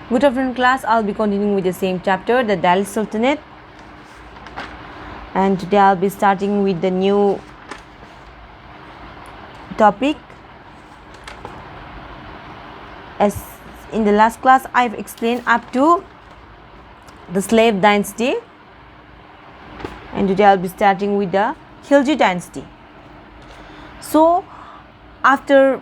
Good afternoon class, I'll be continuing with the same chapter, the Delhi Sultanate, and today I'll be starting with the new topic. As in the last class I've explained up to the slave dynasty, and today I'll be starting with the Khilji dynasty. So after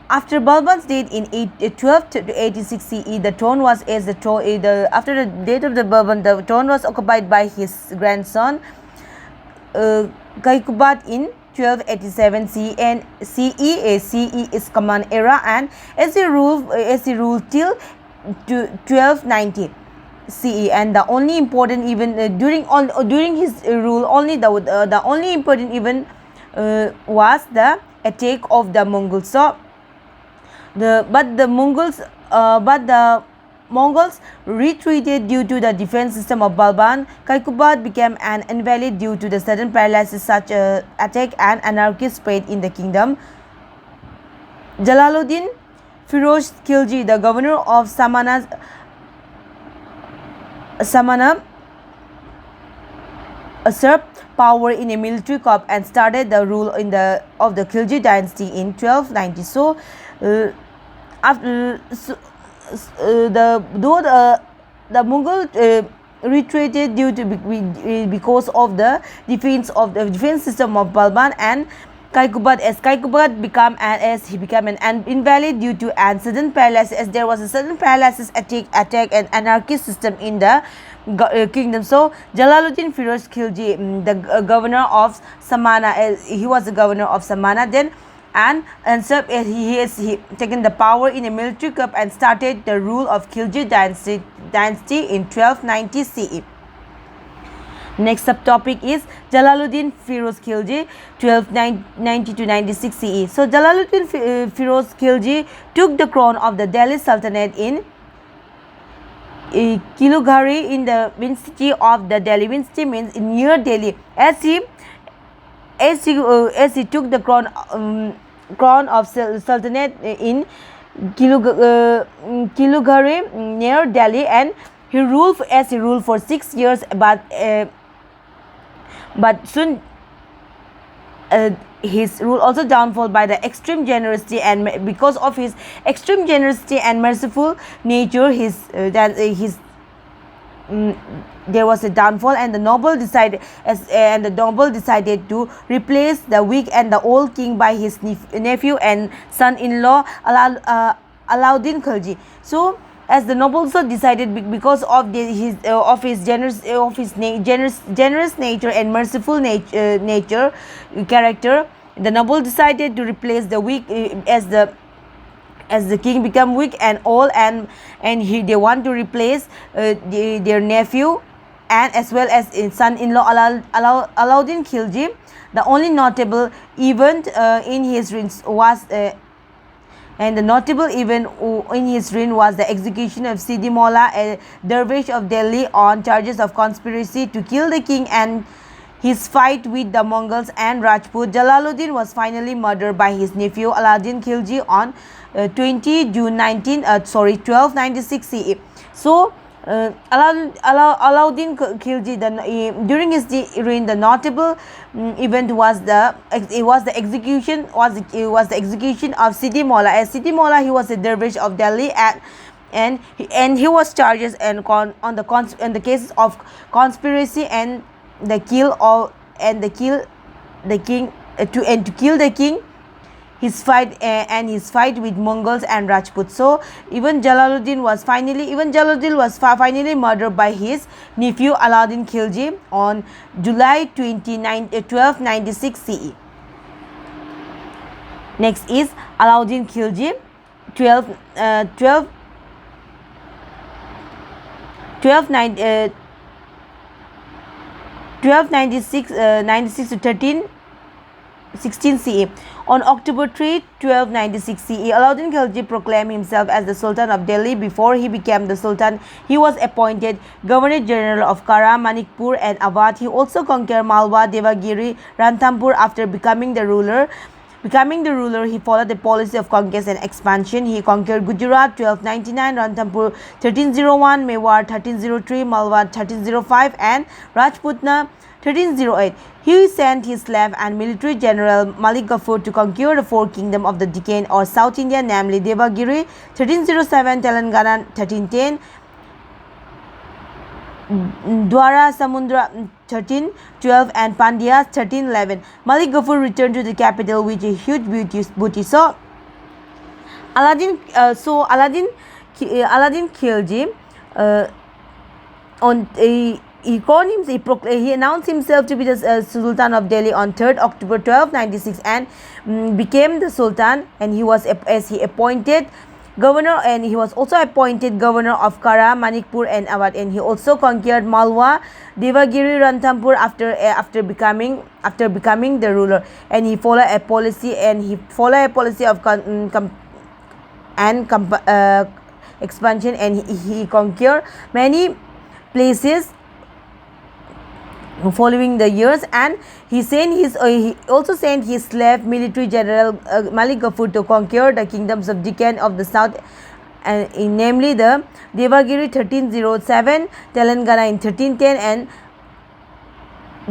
Balban's death in 1286 CE, the throne was after the death of the Balban, the throne was occupied by his grandson Kaikubad in 1287 CE is Command era, and as he ruled till 1290 CE, and the only important event during his rule, the only important event was the attack of the Mongols. So the Mongols retreated due to the defense system of Balban. Kaikubad became an invalid due to the sudden paralysis. Such attack and anarchy spread in the kingdom. Jalaluddin Firoz Khilji, the governor of Samana usurped power in a military coup and started the rule of the Khilji dynasty in 1290. So the Mughal retreated because of the defense system of Balban, and Kaikubad became an invalid due to a sudden paralysis, as there was a sudden paralysis attack and anarchy system in the kingdom. So Jalaluddin Firoz Khilji, the governor of Samana, he was the governor of Samana then, and he has taken the power in a military coup and started the rule of Khilji dynasty in 1290 CE. Next subtopic is Jalaluddin Firoz Khilji 1290 to 96 CE. So Jalaluddin Firoz Khilji took the crown of the Delhi Sultanate in Kilughari in the vicinity of the Delhi. Vicinity means near Delhi. As he took the crown of Sultanate in Kilughari near Delhi, and he ruled for 6 years, but soon his rule also downfall by the extreme generosity, and because of his extreme generosity and merciful nature, there was a downfall, and the noble decided to replace the weak and the old king by his nephew and son-in-law Alauddin Khilji. So as the nobles also decided, because of his generous nature and merciful character, the noble decided to replace the weak as the king became weak and old, and they want to replace their nephew and as well as son-in-law Alauddin Khilji. The only notable event in his reign was the execution of Sidi Molla, a dervish of Delhi, on charges of conspiracy to kill the king and his fight with the Mongols and Rajput. Jalaluddin was finally murdered by his nephew Alauddin Khilji on 20 June 1296 CE. So Alauddin Khilji, during his reign, the notable event was the execution of Sidi Molla. As Sidi Molla, he was a dervish of Delhi, and he was charged on the cases of conspiracy and to kill the king, his fight with Mongols and Rajputs. So even Jalaluddin was finally murdered by his nephew Alauddin Khilji on July 29, 1296 CE. Next is Alauddin Khilji 1296 to 1316 CE. On October 3, 1296 CE, Alauddin Khilji proclaimed himself as the Sultan of Delhi. Before he became the Sultan, he was appointed Governor General of Kara, Manikpur and Awadh. He also conquered Malwa, Devagiri, Ranthambore after becoming the ruler. becoming the ruler, he followed a policy of conquest and expansion. He conquered Gujarat 1299, Ranthambore 1301, Mewar 1303, Malwa 1305 and Rajputna 1308. He sent his slave and military general Malik Gafur to conquer the four kingdoms of the Deccan or South India, namely Devagiri 1307, Telangana 1310, Dwara Samudra 1312 and Pandyas 1311. Malik Gafur returned to the capital with a huge booty. So Aladdin Khilji he announced himself to be the Sultan of Delhi on 3rd October 1296 and became the Sultan, and he was appointed governor, and he was also appointed governor of Kara, Manikpur and Awadh, and he also conquered Malwa, Devagiri, Ranthambore after becoming the ruler, and he followed a policy of expansion, and he conquered many places following the years, and he also sent his slave military general Malik Gafur to conquer the kingdoms of Deccan of the south, namely the Devagiri 1307, Telangana in 1310 and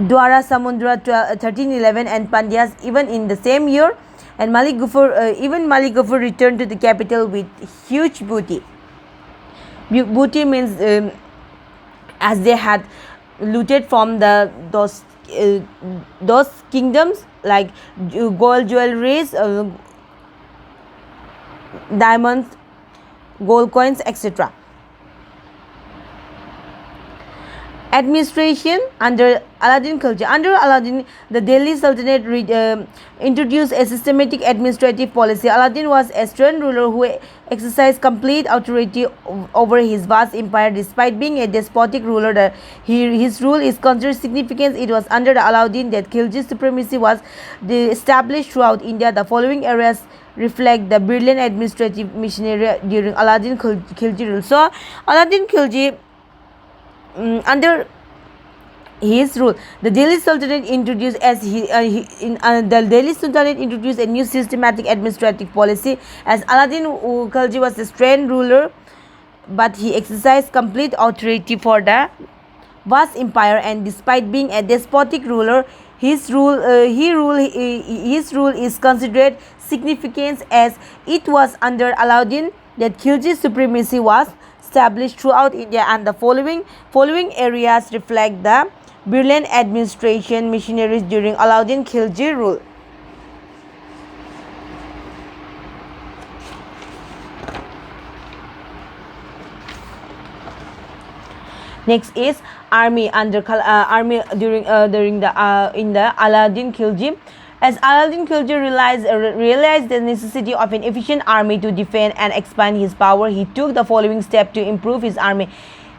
Dwara Samudra 1311 and Pandyas even in the same year. And Malik Gafur returned to the capital with huge booty. Booty means as they had looted from those kingdoms, like gold jewelries, diamonds, gold coins, etc. Administration under Aladdin Khilji. Under Aladdin, the Delhi Sultanate introduced a systematic administrative policy. Aladdin was a stern ruler who exercised complete authority over his vast empire. Despite being a despotic ruler, his rule is considered significant. It was under Aladdin that Khilji's supremacy was established throughout India. The following areas reflect the brilliant administrative machinery during Aladdin Khilji rule. So, Aladdin Khilji, under his rule, the Delhi Sultanate introduced a new systematic administrative policy. As Aladdin Khilji was a stern ruler, but he exercised complete authority for the vast empire, and despite being a despotic ruler, his rule is considered significant, as it was under Aladdin that Khilji's supremacy was established throughout India, and the following areas reflect the brilliant administration machineries during Aladdin Khilji rule. Next is army during the Aladdin Khilji. As Aladdin Khilji realized the necessity of an efficient army to defend and expand his power, he took the following step to improve his army.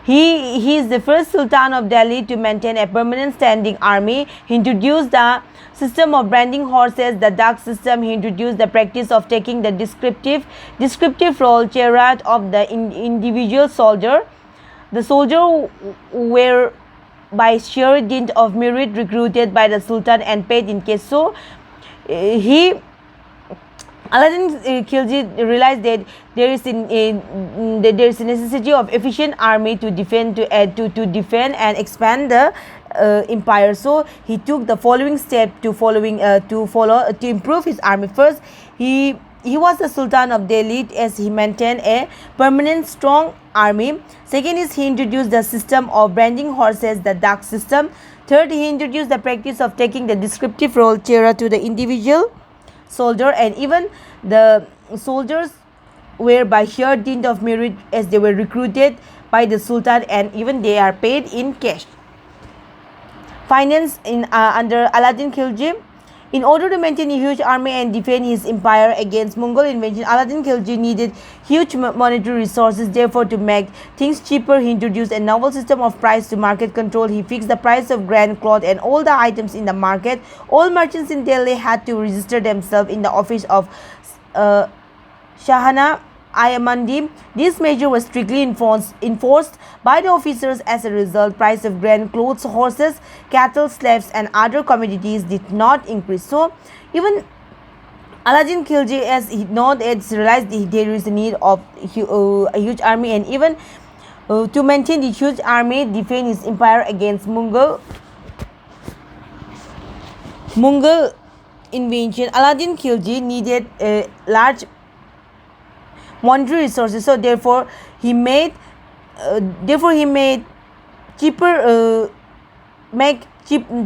He is the first Sultan of Delhi to maintain a permanent standing army. He introduced the system of branding horses, the dark system. He introduced the practice of taking the descriptive role chariot of the individual soldier. The soldiers were by sheer dint of merit recruited by the Sultan and paid in cash. So Aladdin Khilji realized that there is a necessity of efficient army to defend and expand the empire. So he took the following step to improve his army. First, he was the Sultan of Delhi, as he maintained a permanent strong army. Second is he introduced the system of branding horses, the dark system. Third, he introduced the practice of taking the descriptive role chariot to the individual soldier, and even the soldiers were by sheer dint of merit, as they were recruited by the Sultan, and even they are paid in cash. Finance under Aladdin Khilji. In order to maintain a huge army and defend his empire against Mongol invasion, Aladdin Khilji needed huge monetary resources. Therefore, to make things cheaper, he introduced a novel system of price to market control. He fixed the price of grain, cloth, and all the items in the market. All merchants in Delhi had to register themselves in the office of Shahana Ayamandi. This measure was strictly enforced by the officers. As a result, price of grain, clothes, horses, cattle, slaves, and other commodities did not increase. So, even Aladdin Khilji, as he not yet realized there is a need of a huge army, and even to maintain the huge army, defend his empire against Mughal invasion. Aladdin Khilji needed large monetary resources, so therefore he made cheaper make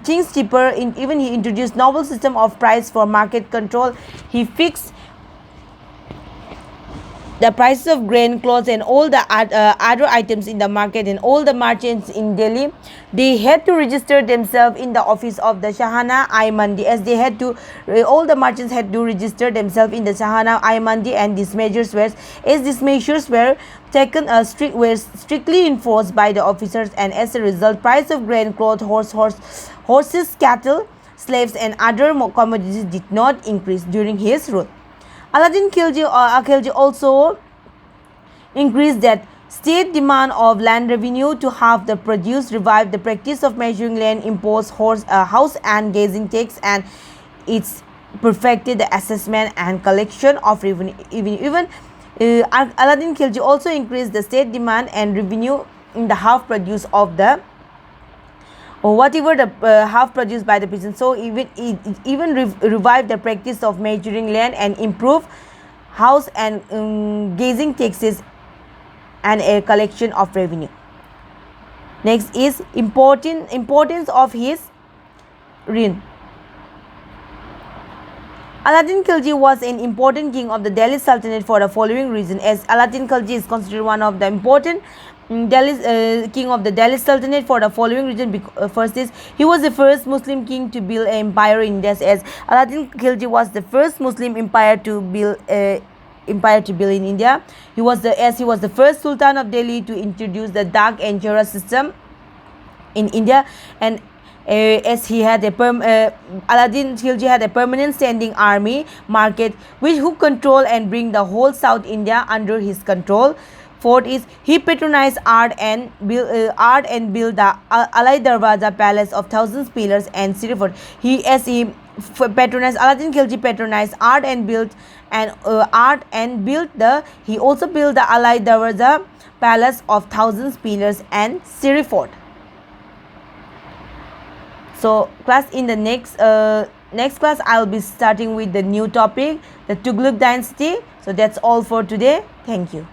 things cheaper. Even he introduced novel system of price for market control. He fixed the prices of grain, clothes, and all the other items in the market, and all the merchants in Delhi, they had to register themselves in the office of the Shahana I Mandi, as they had to all the merchants had to register themselves in the Shahana I Mandi, and these measures were taken were strictly enforced by the officers, and as a result, price of grain, clothes, horses, cattle, slaves, and other commodities did not increase during his rule. Aladdin Khilji also increased that state demand of land revenue to halve the produce, revived the practice of measuring land, imposed house and gazing tax, and it's perfected the assessment and collection of revenue. Even Aladdin Khilji also increased the state demand and revenue in the half produce of the or whatever the half produced by the peasants. So even revive the practice of measuring land and improve house and gazing taxes and a collection of revenue. Next is importance of his reign. Aladdin Khilji was an important king of the Delhi Sultanate for the following reason. As Aladdin Khilji is considered one of the important king of the Delhi Sultanate for the following reason. First is he was the first Muslim king to build an empire in India, as Aladdin Khilji was the first Muslim empire to build in India. He was the first Sultan of Delhi to introduce the Dak and Jura system in India, and as he had Aladdin Khilji had a permanent standing army market who control and bring the whole South India under his control. Fourth is he patronized art and built the Alai Darwaza palace of thousands pillars and city fort. Aladdin Khilji patronized art and built he also built the Alai Darwaza palace of thousands pillars and city fort. So class, in the next class I'll be starting with the new topic, the Tughlaq dynasty. So that's all for today. Thank you.